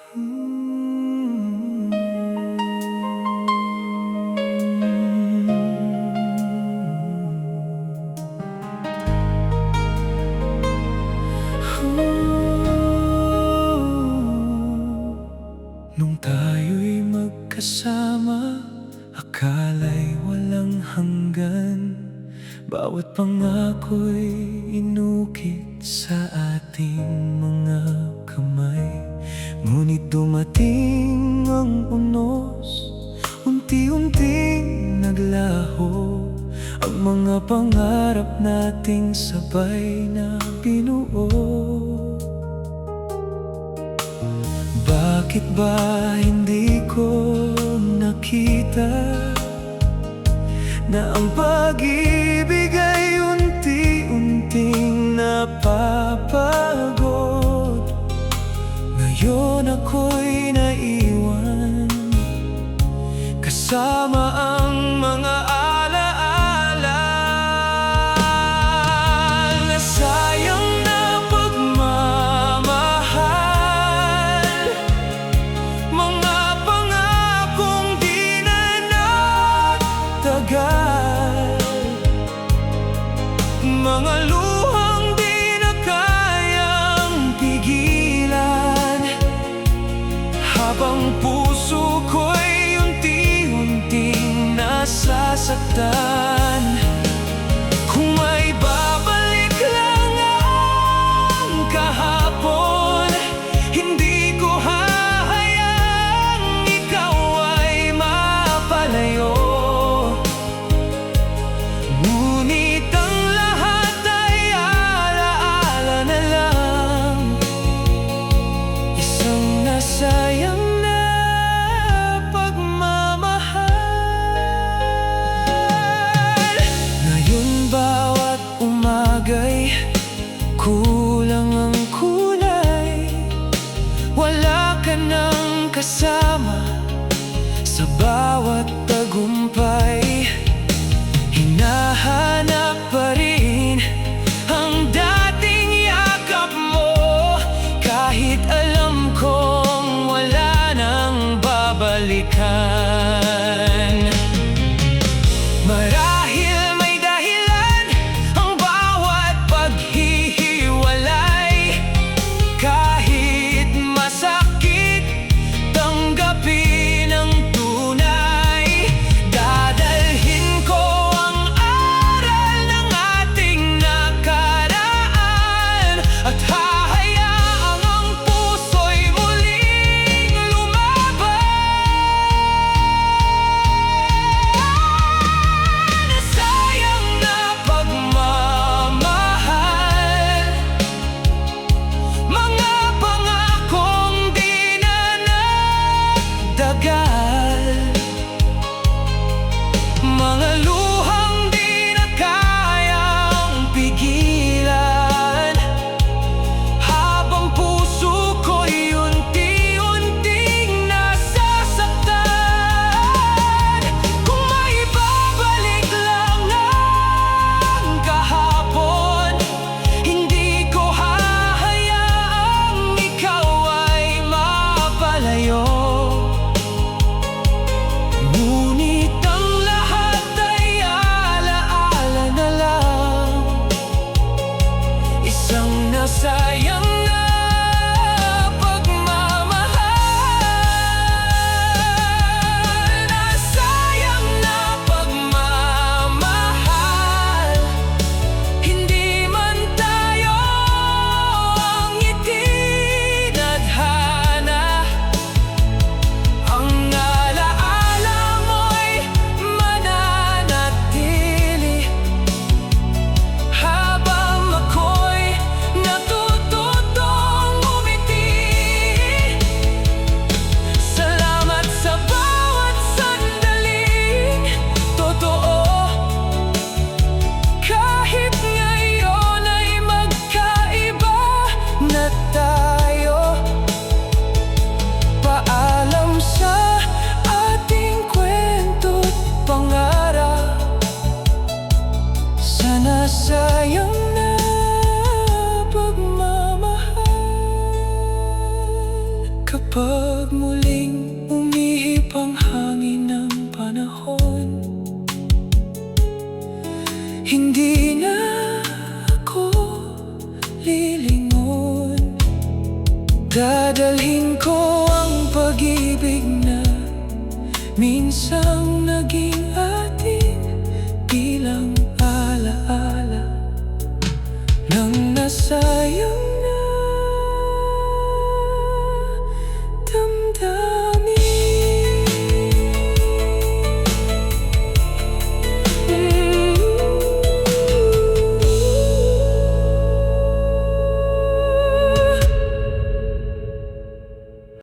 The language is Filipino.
Hmm. Nung tayo'y magkasama, akala'y walang hanggan. Bawat pangako'y inukit sa ating mga kamay. Ngunit dumating ang unos, unti-unting naglaho ang mga pangarap nating sabay na binuo. Bakit ba hindi ko nakita na ang pag-ibig ay unti-unting napapagod? Ngayon ako'y naiwan kasama ang mga alaala. Nasayang na pagmamahal, mga pangakong di na nagtagal, mga luhang di na kayang pigilan, habang puso ko'y unti-unting nasasaktan. Kung may babalik lang ang kahapon, hindi ko hahayaang ikaw ay mapalayo. Ngunit ang lahat ay alaala na lang, isang nasayang na pagmamahal. Ngayon bawat umaga'y kulang ang kulay, wala ka nang kasama sa bawat tagumpay. Hinahanap pa rin ang dating yakap mo, kahit alam kong wala nang babalikan. Marahil may dahilan ang bawat paghihiwalay, kahit masakit, tanggapin ang tunay. Dadalhin ko ang aral ng ating nakaraan, at hahayaang ang puso'y muling lumaban. Sayang na pagmamahal, mga pangakong di na nagdagal, mga luhang di na kayang pigilan, habang puso ko'y unti-unting nasasaktan. Kung may babalik lang ang kahapon, hindi ko hahayaang ikaw ay mapalayo. Ngunit ang lahat ay alaala na lang, isang nasayang na pagmamahal. Nasayang na pagmamahal, hindi man tayo ang itinadhana. Ang alaala mo'y mananatili habang ako'y natututong umiti. Salamat sa bawat sandaling totoo, kahit ngayon ay magkaiba na tayo. Paalam sa ating kwento't pangarap, sana sayang na pagmamahal. Kapag Kapag muling umihip ang hangin ng panahon, hindi na ako lilingon. Dadalhin ko ang pag-ibig na minsan